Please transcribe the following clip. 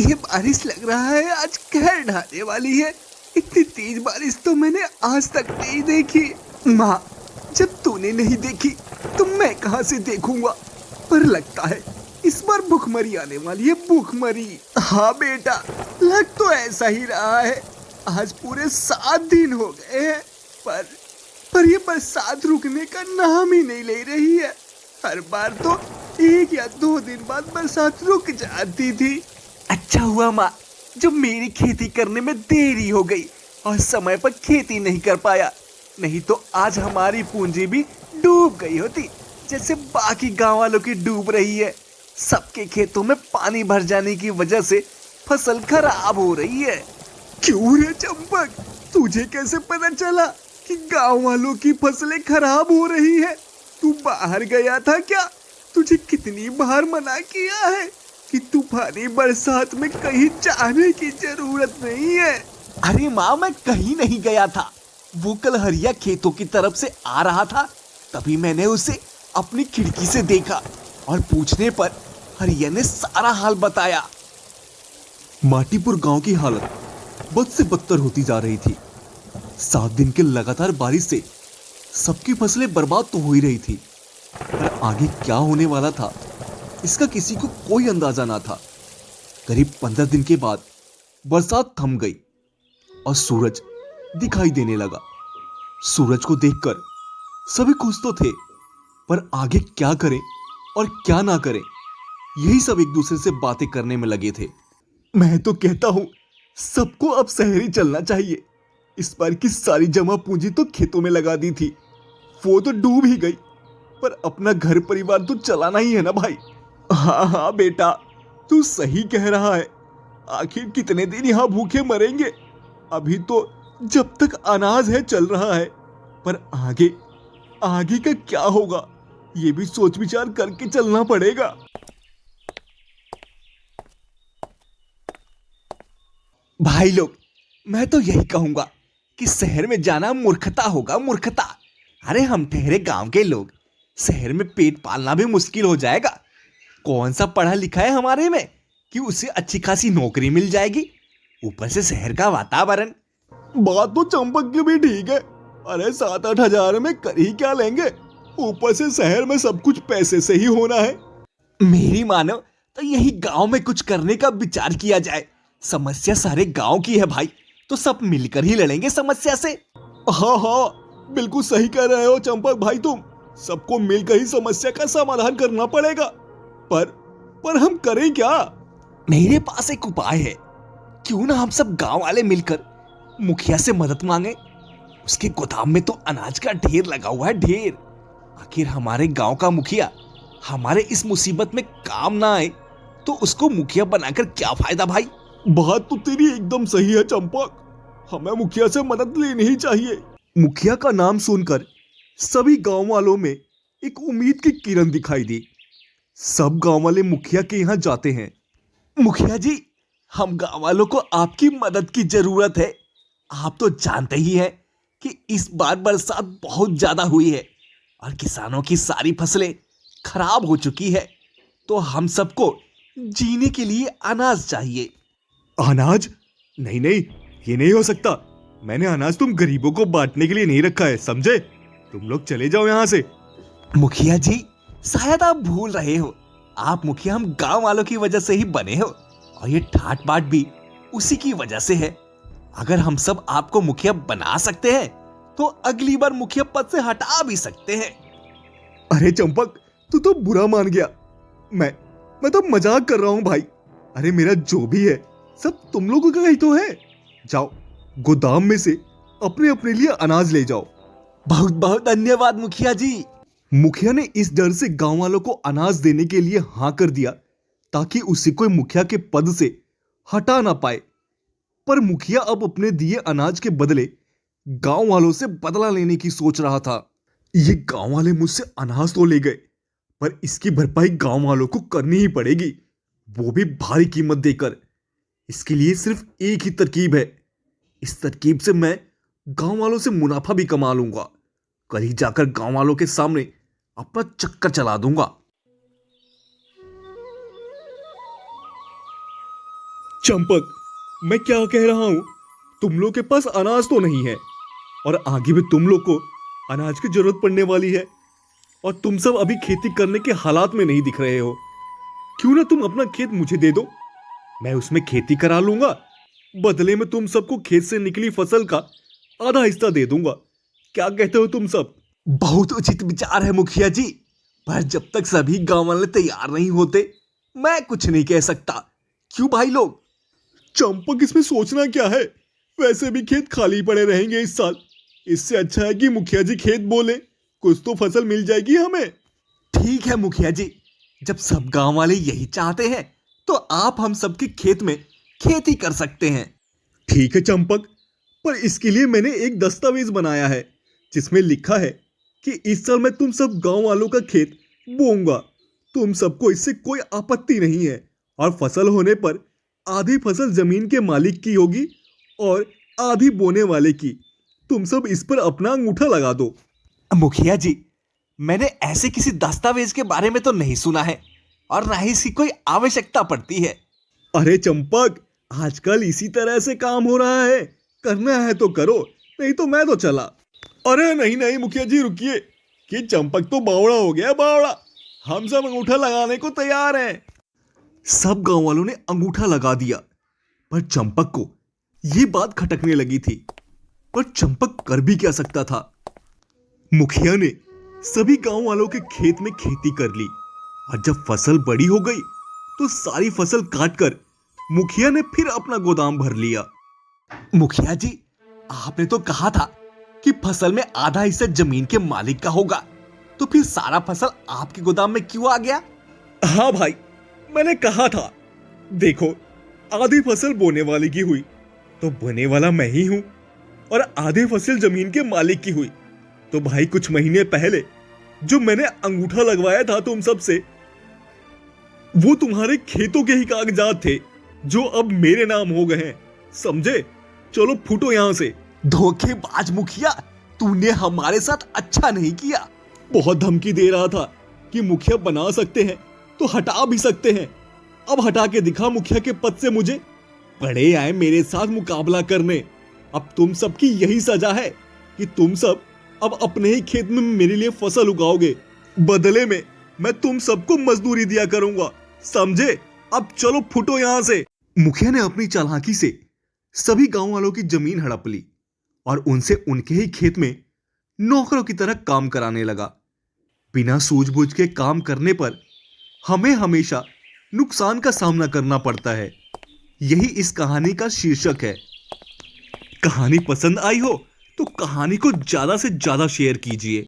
ये बारिश लग रहा है आज कहर ढाने वाली है। इतनी तेज बारिश तो मैंने आज तक नहीं देखी। माँ, जब तूने नहीं देखी तो मैं कहाँ से देखूंगा। पर लगता है इस बार भूखमरी आने वाली है, भूखमरी। हाँ बेटा, लग तो ऐसा ही रहा है। आज पूरे 7 दिन हो गए हैं, पर ये बरसात रुकने का नाम ही नहीं ले रही है। हर बार तो 1 या 2 दिन बाद बरसात रुक जाती थी। अच्छा हुआ माँ, जब मेरी खेती करने में देरी हो गई और समय पर खेती नहीं कर पाया, नहीं तो आज हमारी पूंजी भी डूब गई होती, जैसे बाकी गांव वालों की डूब रही है। सबके खेतों में पानी भर जाने की वजह से फसल खराब हो रही है। क्यों रे चंपक, तुझे कैसे पता चला कि गांव वालों की फसलें खराब हो रही है? तू बाहर गया था क्या? तुझे कितनी बार मना किया है कि तूफानी बरसात में कहीं जाने की जरूरत नहीं है। अरे माँ, मैं कहीं नहीं गया था। वो कल हरिया खेतों की तरफ से आ रहा था, तभी मैंने उसे अपनी खिड़की से देखा और पूछने पर हरिया ने सारा हाल बताया। माटीपुर गांव की हालत बद से बदतर होती जा रही थी। 7 दिन के लगातार बारिश से सबकी फसलें बर्बाद तो हो ही रही थी, पर आगे क्या होने वाला था इसका किसी को कोई अंदाजा ना था। करीब 15 दिन के बाद बरसात थम गई और सूरज दिखाई देने लगा। सूरज को देखकर सभी खुश तो थे, पर आगे क्या करें और क्या ना करें, यही सब एक दूसरे से बातें करने में लगे थे। मैं तो कहता हूं सबको अब शहर ही चलना चाहिए। इस बार की सारी जमा पूंजी तो खेतों में लगा दी थी, वो तो डूब ही गई, पर अपना घर परिवार तो चलाना ही है ना भाई। हाँ हाँ बेटा, तू सही कह रहा है। आखिर कितने दिन यहाँ भूखे मरेंगे। अभी तो जब तक अनाज है चल रहा है, पर आगे आगे का क्या होगा ये भी सोच विचार करके चलना पड़ेगा। भाई लोग, मैं तो यही कहूंगा कि शहर में जाना मूर्खता होगा, मूर्खता। अरे हम ठहरे गांव के लोग, शहर में पेट पालना भी मुश्किल हो जाएगा। कौन सा पढ़ा लिखा है हमारे में कि उसे अच्छी खासी नौकरी मिल जाएगी, ऊपर से शहर का वातावरण। बात तो चंपक की भी ठीक है। अरे 7-8 हजार में कर ही क्या लेंगे, ऊपर से शहर में सब कुछ पैसे से ही होना है। मेरी मानो तो यही गांव में कुछ करने का विचार किया जाए। समस्या सारे गांव की है भाई, तो सब मिलकर ही लड़ेंगे समस्या से। हाँ हाँ, बिल्कुल सही कह रहे हो चंपक भाई तुम। सबको मिलकर ही समस्या का समाधान करना पड़ेगा। पर हम करें क्या? मेरे पास एक उपाय है। क्यों ना हम सब गांव वाले मिलकर मुखिया से मदद मांगे। उसके गोदाम में तो अनाज का ढेर लगा हुआ है, ढेर। आखिर हमारे गांव का मुखिया हमारे इस मुसीबत में काम ना आए तो उसको मुखिया बनाकर क्या फायदा भाई। बात तो तेरी एकदम सही है चंपक, हमें मुखिया से मदद लेनी ही चाहिए। मुखिया का नाम सुनकर सभी गांव वालों में एक उम्मीद की किरण दिखाई दी। सब गांव वाले मुखिया के यहाँ जाते हैं। मुखिया जी, हम गांव वालों को आपकी मदद की जरूरत है। आप तो जानते ही हैं कि इस बार बरसात बहुत ज्यादा हुई है और किसानों की सारी फसलें खराब हो चुकी है, तो हम सबको जीने के लिए अनाज चाहिए। अनाज? नहीं नहीं, ये नहीं हो सकता। मैंने अनाज तुम गरीबों को बांटने के लिए नहीं रखा है, समझे? तुम लोग चले जाओ यहाँ से। मुखिया जी, शायद आप भूल रहे हो, आप मुखिया हम गांव वालों की वजह से ही बने हो, और ये ठाट बाट भी उसी की वजह से है। अगर हम सब आपको मुखिया बना सकते हैं तो अगली बार मुखिया पद से हटा भी सकते हैं। अरे चंपक, तू तो बुरा मान गया। मैं तो मजाक कर रहा हूं भाई। अरे मेरा जो भी है सब तुम लोगों का ही तो है। जाओ, गोदाम में से अपने अपने लिए अनाज ले जाओ। बहुत बहुत धन्यवाद मुखिया जी। मुखिया ने इस डर से गांव वालों को अनाज देने के लिए हाँ कर दिया ताकि उसे कोई मुखिया के पद से हटा ना पाए। पर मुखिया अब अपने दिए अनाज के बदले गांव वालों से बदला लेने की सोच रहा था। ये गांव वाले मुझसे अनाज तो ले गए, पर इसकी भरपाई गांव वालों को करनी ही पड़ेगी, वो भी भारी कीमत देकर। इसके लिए सिर्फ एक ही तरकीब है। इस तरकीब से मैं गांव वालों से मुनाफा भी कमा लूंगा। कल ही जाकर गांव वालों के सामने अपना चक्कर चला दूंगा। चंपक, मैं क्या कह रहा हूं? तुम लोग के पास अनाज तो नहीं है, और आगे भी तुम लोग को अनाज की जरूरत पड़ने वाली है, और तुम सब अभी खेती करने के हालात में नहीं दिख रहे हो। क्यों ना तुम अपना खेत मुझे दे दो, मैं उसमें खेती करा लूंगा। बदले में तुम सबको खेत से निकली फसल का आधा हिस्सा दे दूंगा। क्या कहते हो तुम सब? बहुत उचित विचार है मुखिया जी, पर जब तक सभी गांव वाले तैयार नहीं होते मैं कुछ नहीं कह सकता। क्यों भाई लोग? चंपक, इसमें सोचना क्या है? वैसे भी खेत खाली पड़े रहेंगे इस साल। इससे अच्छा है कि मुखिया जी खेत बोले, कुछ तो फसल मिल जाएगी हमें। ठीक है मुखिया जी, जब सब गांव वाले यही चाहते हैं तो आप हम सबके खेत में खेती कर सकते हैं। ठीक है चंपक, पर इसके लिए मैंने एक दस्तावेज बनाया है जिसमें लिखा है कि इस साल मैं तुम सब गांव वालों का खेत बोऊंगा। तुम सबको इससे कोई आपत्ति नहीं है, और फसल होने पर आधी फसल जमीन के मालिक की होगी और आधी बोने वाले की। तुम सब इस पर अपना अंगूठा लगा दो। मुखिया जी, मैंने ऐसे किसी दस्तावेज के बारे में तो नहीं सुना है, और ना ही इसकी कोई आवश्यकता पड़ती है। अरे चंपक, आजकल इसी तरह से काम हो रहा है। करना है तो करो, नहीं तो मैं तो चला। अरे नहीं नहीं मुखिया जी, रुकिए। कि चंपक तो बावड़ा हो गया, बावड़ा। हम सब अंगूठा लगाने को तैयार हैं। सब गांव वालों ने अंगूठा लगा दिया, पर चंपक को यह बात खटकने लगी थी। पर चंपक कर भी क्या सकता था? मुखिया ने सभी गांव वालों के खेत में खेती कर ली, और जब फसल बड़ी हो गई तो सारी फसल काटकर मुखिया ने फिर अपना गोदाम भर लिया। मुखिया जी, आपने तो कहा था कि फसल में आधा हिस्सा जमीन के मालिक का होगा, तो फिर सारा फसल आपके गोदाम में क्यों आ गया? हाँ भाई, मैंने कहा था। देखो, आधी फसल बोने वाले की हुई तो बोने वाला मैं ही हूं, और आधी फसल जमीन के मालिक की हुई तो भाई कुछ महीने पहले जो मैंने अंगूठा लगवाया था तुम सब से, वो तुम्हारे खेतों के ही कागजात थे जो अब मेरे नाम हो गए हैं। समझे? चलो फूटो यहां से। धोखेबाज मुखिया, तूने हमारे साथ अच्छा नहीं किया। बहुत धमकी दे रहा था कि मुखिया बना सकते हैं तो हटा भी सकते हैं। अब हटा के दिखा मुखिया के पद से मुझे। बड़े आए मेरे साथ मुकाबला करने। अब तुम सबकी यही सजा है कि तुम सब अब अपने ही खेत में मेरे लिए फसल उगाओगे। बदले में मैं तुम सबको मजदूरी दिया करूंगा, समझे? अब चलो फुटो यहां से। मुखिया ने अपनी चालाकी से सभी गांव वालों की जमीन हड़प ली और उनसे उनके ही खेत में नौकरों की तरह काम कराने लगा। बिना सूझबूझ के काम करने पर हमें हमेशा नुकसान का सामना करना पड़ता है। यही इस कहानी का शीर्षक है। कहानी पसंद आई हो तो कहानी को ज्यादा से ज्यादा शेयर कीजिए।